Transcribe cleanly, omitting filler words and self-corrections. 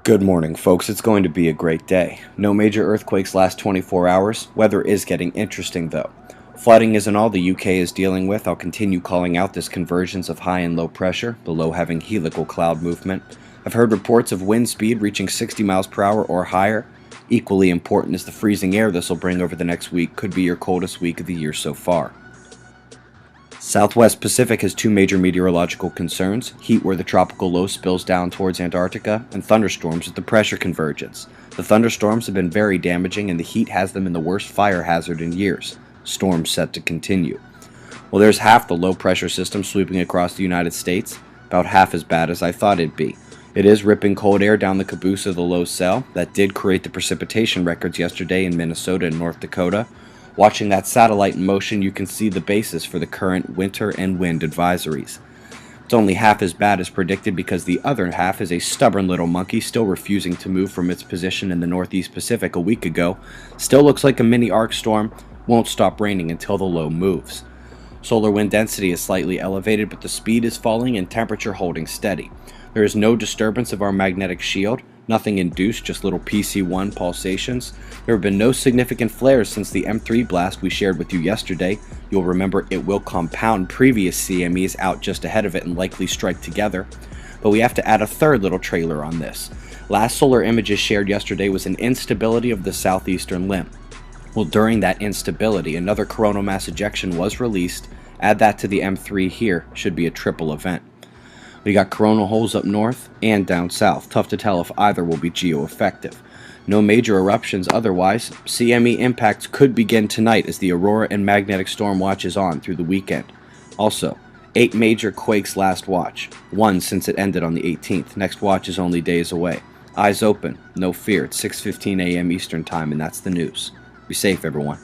Good morning, folks. It's going to be a great day. No major earthquakes last 24 hours. Weather is getting interesting, though. Flooding isn't all the UK is dealing with. I'll continue calling out this convergence of high and low pressure, the low having helical cloud movement. I've heard reports of wind speed reaching 60 miles per hour or higher. Equally important is the freezing air this will bring over the next week. Could be your coldest week of the year so far. Southwest Pacific has two major meteorological concerns: heat where the tropical low spills down towards Antarctica, and thunderstorms with the pressure convergence. The thunderstorms have been very damaging, and the heat has them in the worst fire hazard in years. Storms set to continue. Well, there's half the low pressure system sweeping across the United States, about half as bad as I thought it'd be. It is ripping cold air down the caboose of the low cell. That did create the precipitation records yesterday in Minnesota and North Dakota. Watching that satellite in motion, you can see the basis for the current winter and wind advisories. It's only half as bad as predicted because the other half is a stubborn little monkey still refusing to move from its position in the Northeast Pacific a week ago. Still looks like a mini arc storm, won't stop raining until the low moves. Solar wind density is slightly elevated, but the speed is falling and temperature holding steady. There is no disturbance of our magnetic shield. Nothing induced, just little PC1 pulsations. There have been no significant flares since the M3 blast we shared with you yesterday. You'll remember it will compound previous CMEs out just ahead of it and likely strike together. But we have to add a third little trailer on this. Last solar images shared yesterday was an instability of the southeastern limb. Well, during that instability, another coronal mass ejection was released. Add that to the M3 here, should be a triple event. We got coronal holes up north and down south. Tough to tell if either will be geo-effective. No major eruptions otherwise. CME impacts could begin tonight as the Aurora and magnetic storm watch is on through the weekend. Also, 8 major quakes last watch. 1 since it ended on the 18th. Next watch is only days away. Eyes open. No fear. It's 6:15 a.m. Eastern Time, and that's the news. Be safe, everyone.